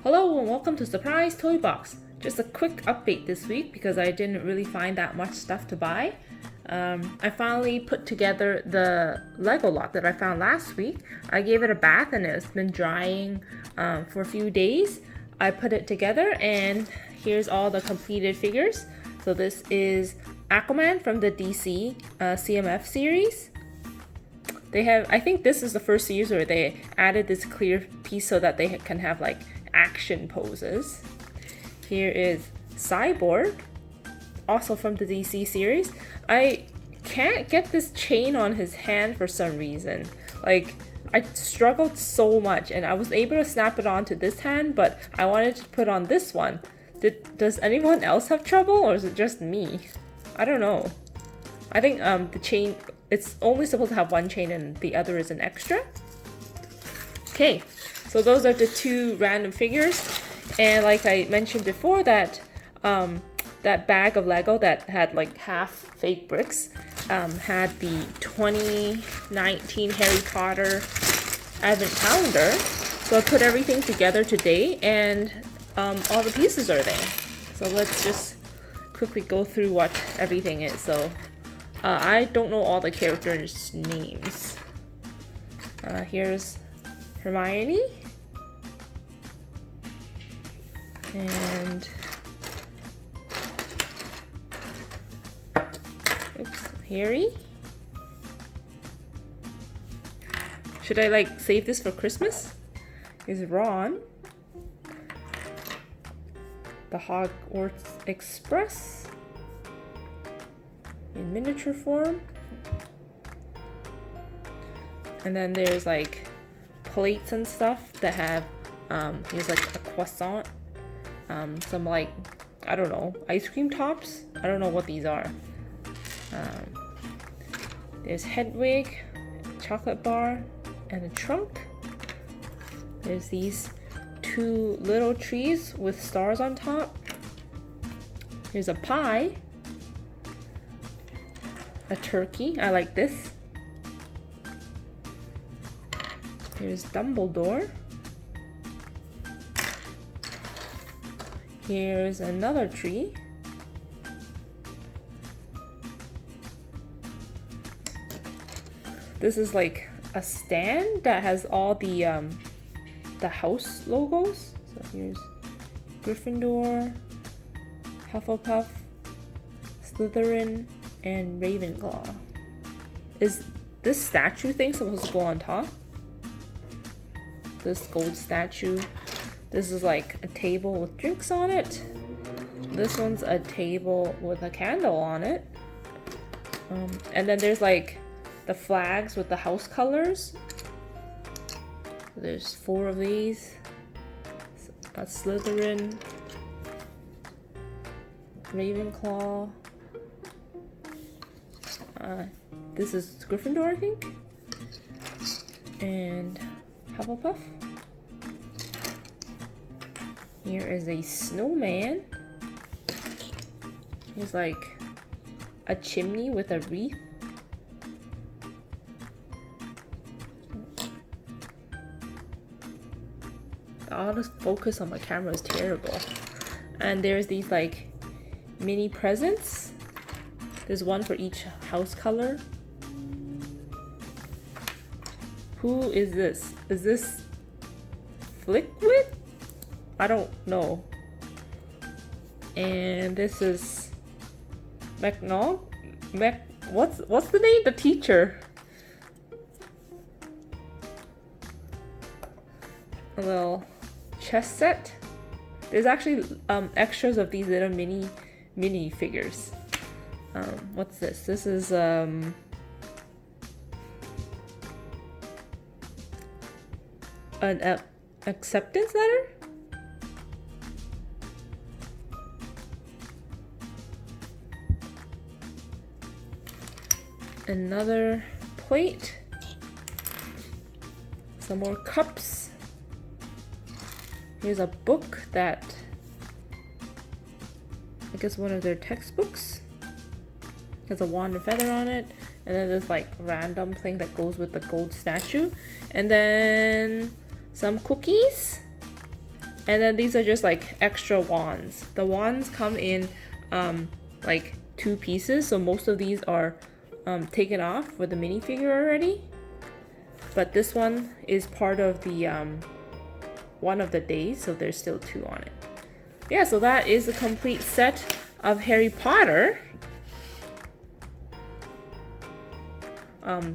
Hello and welcome to Surprise Toy Box. Just a quick update this week because I didn't really find that much stuff to buy. I finally put together the Lego lot that I found last week. I gave it a bath and it's been drying for a few days. I put it together and here's all the completed figures. So this is Aquaman from the DC CMF series. They have, I think this is the first series where they added this clear piece so that they can have like action poses. Here is Cyborg, also from the DC series. I can't get this chain on his hand for some reason. Like, I struggled so much and I was able to snap it onto this hand, but I wanted to put on this one. Does anyone else have trouble or is it just me? I don't know. I think the chain, it's only supposed to have one chain and the other is an extra. Okay, so those are the two random figures. And like I mentioned before, that that bag of Lego that had like half fake bricks had the 2019 Harry Potter Advent Calendar. So I put everything together today and all the pieces are there. So let's just quickly go through what everything is. So I don't know all the characters' names. Here's Hermione. And Harry. Should I like save this for Christmas? Is Ron. The Hogwarts Express in miniature form. And then there's like plates and stuff that have here's like a croissant. Some like, I don't know, ice cream tops. I don't know what these are. There's Hedwig, chocolate bar, and a trunk. There's these two little trees with stars on top. Here's a pie. A turkey, I like this. Here's Dumbledore. Here's another tree. This is like a stand that has all the house logos. So here's Gryffindor, Hufflepuff, Slytherin, and Ravenclaw. Is this statue thing supposed to go on top? This gold statue. This is like a table with drinks on it. This one's a table with a candle on it. And then there's like the flags with the house colors. There's 4 of these. A Slytherin, Ravenclaw. This is Gryffindor, I think. And Hufflepuff. Here is a snowman. Here's like a chimney with a wreath. The autofocus on my camera is terrible. And there's these like mini presents. There's one for each house color. Who is this? Is this Flickwit? I don't know. And this is what's the name? The teacher. A little chess set. There's actually extras of these little mini figures. What's this? This is an acceptance letter. Another plate. Some more cups. Here's a book that I guess one of their textbooks. Has a wand and feather on it. And then this like random thing that goes with the gold statue. And then some cookies. And then these are just like extra wands. The wands come in like 2 pieces, so most of these are taken off with the minifigure already. But this one is part of the one of the days, so there's still 2 on it. Yeah, so that is a complete set of Harry Potter.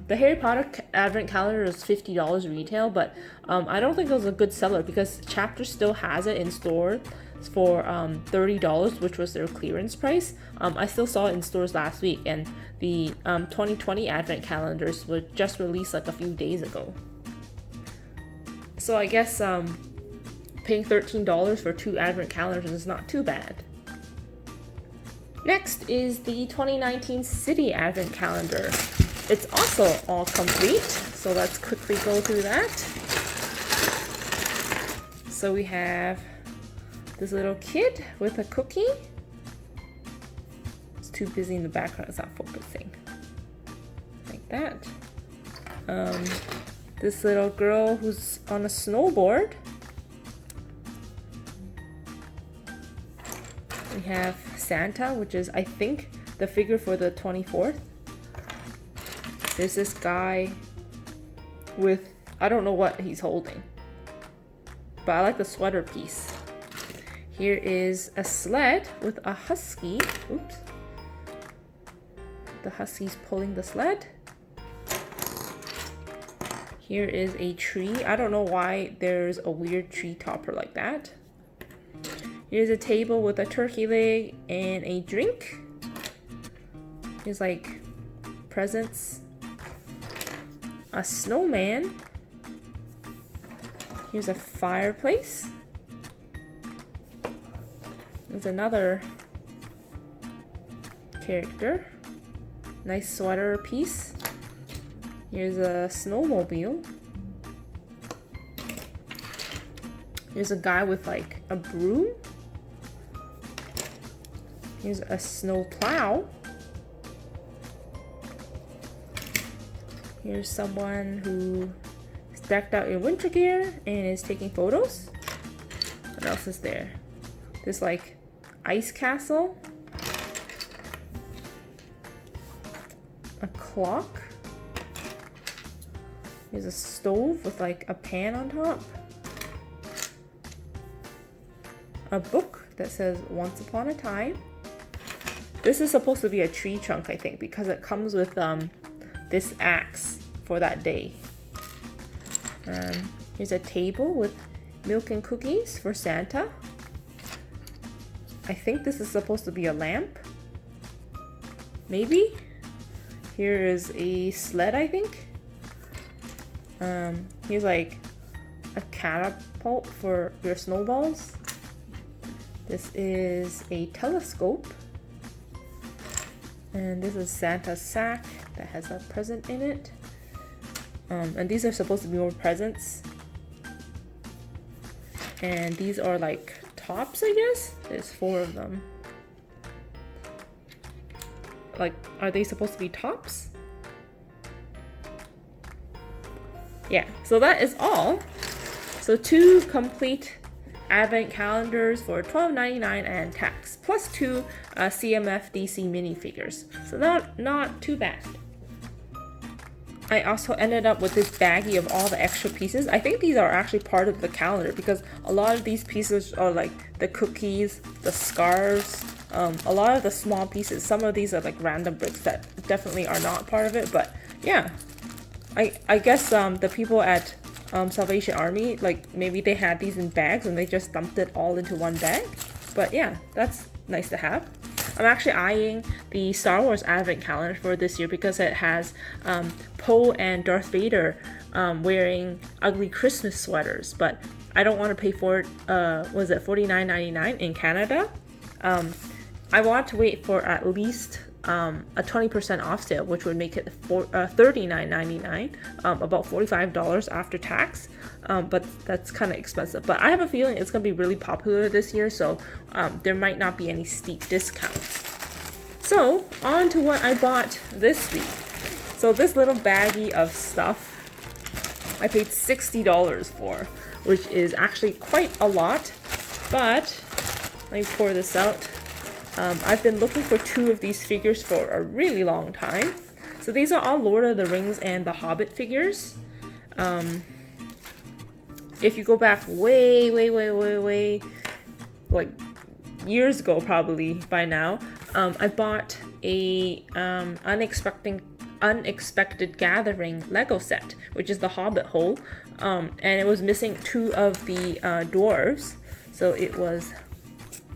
The Harry Potter advent calendar is $50 retail, but I don't think it was a good seller because Chapter still has it in store for $30, which was their clearance price. I still saw it in stores last week, and the 2020 advent calendars were just released like a few days ago. So I guess paying $13 for 2 advent calendars is not too bad. Next is the 2019 City Advent Calendar. It's also all complete, so let's quickly go through that. So we have this little kid with a cookie. It's too busy in the background, it's not focusing. Like that. This little girl who's on a snowboard. We have Santa, which is, I think, the figure for the 24th. There's this guy with, I don't know what he's holding, but I like the sweater piece. Here is a sled with a husky. Oops. The husky's pulling the sled. Here is a tree. I don't know why there's a weird tree topper like that. Here's a table with a turkey leg and a drink. Here's like presents. A snowman. Here's a fireplace. There's another character. Nice sweater piece. Here's a snowmobile. Here's a guy with like a broom. Here's a snow plow. Here's someone who is decked out in winter gear and is taking photos. What else is there? There's like ice castle. A clock. There's a stove with like a pan on top. A book that says Once Upon a Time. This is supposed to be a tree trunk, I think, because it comes with this axe for that day. Here's a table with milk and cookies for Santa. I think this is supposed to be a lamp. Maybe? Here is a sled, I think. Here's like a catapult for your snowballs. This is a telescope. And this is Santa's sack that has a present in it. And these are supposed to be more presents. And these are like tops, I guess. There's 4 of them. Like, are they supposed to be tops? Yeah, so that is all. So 2 complete advent calendars for $12.99 and tax, plus 2 CMF DC minifigures. So not too bad. I also ended up with this baggie of all the extra pieces. I think these are actually part of the calendar because a lot of these pieces are like the cookies, the scarves, a lot of the small pieces. Some of these are like random bricks that definitely are not part of it, but yeah. I guess the people at Salvation Army, like maybe they had these in bags and they just dumped it all into one bag. But yeah, that's nice to have. I'm actually eyeing the Star Wars Advent Calendar for this year because it has Poe and Darth Vader wearing ugly Christmas sweaters, but I don't want to pay for it. Was it $49.99 in Canada? I want to wait for at least a 20% off sale, which would make it $39.99, about $45 after tax. But that's kind of expensive. But I have a feeling it's going to be really popular this year, so there might not be any steep discounts. So, on to what I bought this week. So this little baggie of stuff, I paid $60 for. which is actually quite a lot. But let me pour this out. I've been looking for 2 of these figures for a really long time. So these are all Lord of the Rings and the Hobbit figures. If you go back way, like years ago probably by now, I bought a Unexpected Gathering Lego set, which is the Hobbit hole, and it was missing 2 of the dwarves, so it was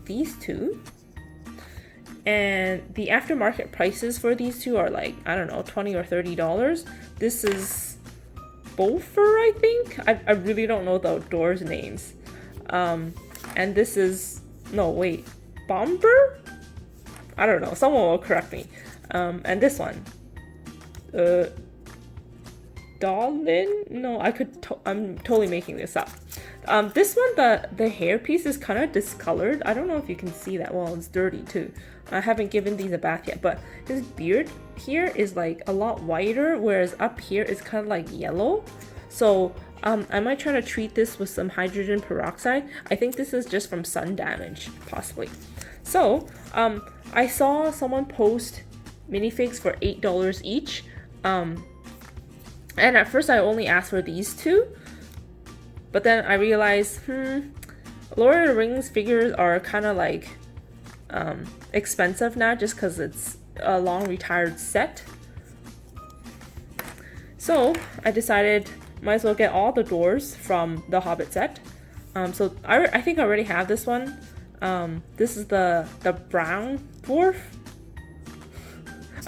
these 2, and the aftermarket prices for these 2 are like, I don't know, $20 or $30. This is Bolfer, I think. I really don't know the dwarves' names, and this is, no wait, Bomber? I don't know, someone will correct me. And this one, Dalin? No, I'm totally making this up. This one, the hair piece is kind of discolored. I don't know if you can see that. Well, it's dirty too. I haven't given these a bath yet, but his beard here is like a lot whiter, whereas up here it's kind of like yellow. So I might try to treat this with some hydrogen peroxide. I think this is just from sun damage, possibly. So I saw someone post minifigs for $8 each. And at first I only asked for these 2, but then I realized, Lord of the Rings figures are kind of like expensive now just because it's a long retired set. So I decided might as well get all the dwarves from the Hobbit set. So I think I already have this one. This is the brown dwarf.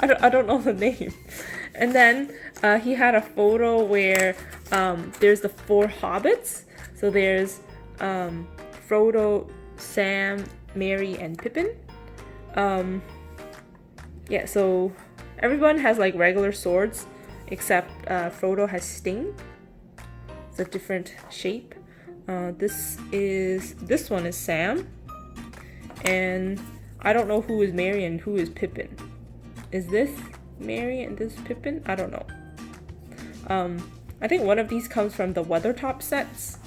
I don't know the name. And then he had a photo where there's the 4 hobbits. So there's Frodo, Sam, Merry, and Pippin. Yeah, so everyone has like regular swords except Frodo has Sting. It's a different shape. This one is Sam, and I don't know who is Merry and who is Pippin. Is this Merry and this Pippin? I don't know. I think one of these comes from the Weathertop sets.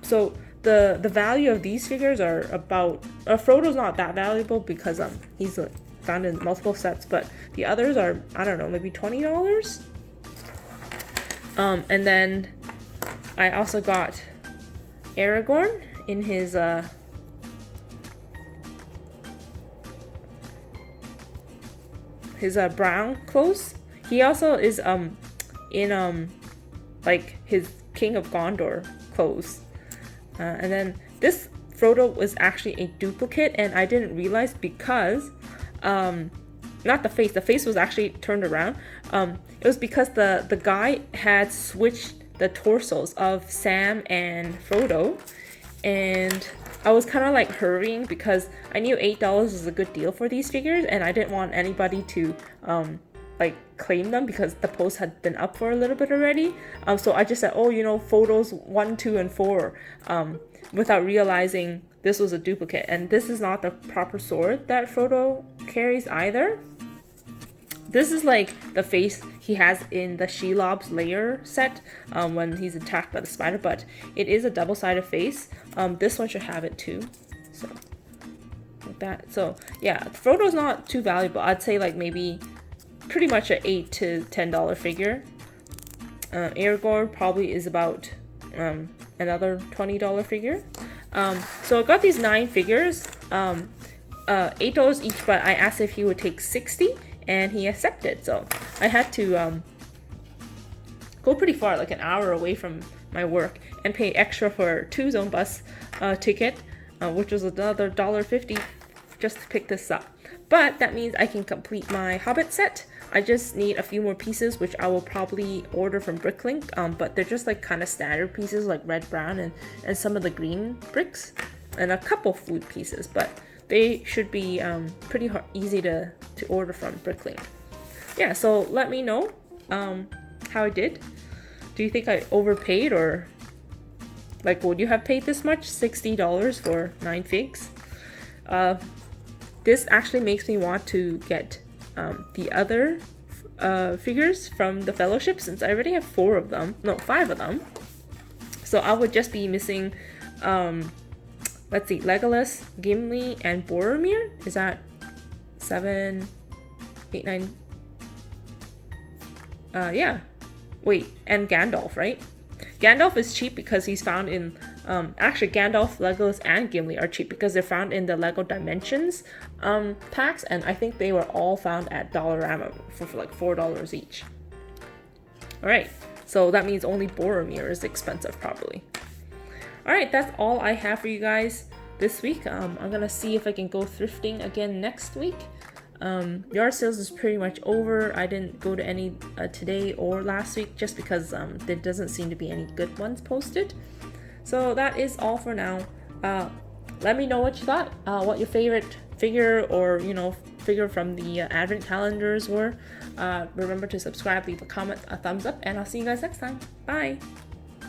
So the value of these figures are about, Frodo's not that valuable because he's found in multiple sets, but the others are, I don't know, maybe $20. And then I also got Aragorn in his brown clothes. He also is in like his King of Gondor clothes. And then this Frodo was actually a duplicate, and I didn't realize because not the face was actually turned around. It was because the guy had switched the torsos of Sam and Frodo, and I was kind of like hurrying because I knew $8 was a good deal for these figures, and I didn't want anybody to like claim them because the post had been up for a little bit already. So I just said, oh, you know, photos 1, 2, and 4, without realizing this was a duplicate. And this is not the proper sword that Frodo carries either. This is like the face he has in the Shelob's Lair set when he's attacked by the spider, but it is a double-sided face. This one should have it too. So, like that. So, yeah, Frodo's not too valuable. I'd say like maybe pretty much an $8 to $10 figure. Aragorn probably is about another $20 figure. So I got these 9 figures, $8 each, but I asked if he would take 60, and he accepted. So I had to go pretty far, like an hour away from my work, and pay extra for 2 zone bus ticket, which was another $1.50 just to pick this up. But that means I can complete my Hobbit set. I just need a few more pieces, which I will probably order from Bricklink, but they're just like kind of standard pieces like red, brown, and some of the green bricks, and a couple food pieces, but they should be pretty easy to order from Bricklink. Yeah, so let me know how I did. Do you think I overpaid, or like would you have paid this much? $60 for 9 figs? This actually makes me want to get the other figures from the Fellowship, since I already have 5 of them. So I would just be missing, let's see, Legolas, Gimli, and Boromir. Is that 7, 8, 9? Yeah. Wait, and Gandalf, right? Gandalf is cheap because he's found in, actually Gandalf, Legolas, and Gimli are cheap because they're found in the Lego Dimensions packs, and I think they were all found at Dollarama for like $4 each. Alright, so that means only Boromir is expensive probably. Alright, that's all I have for you guys this week. I'm gonna see if I can go thrifting again next week. Yard sales is pretty much over. I didn't go to any today or last week just because there doesn't seem to be any good ones posted. So that is all for now. Let me know what you thought, what your favorite figure or figure from the advent calendars were. Remember to subscribe, leave a comment, a thumbs up, and I'll see you guys next time. Bye!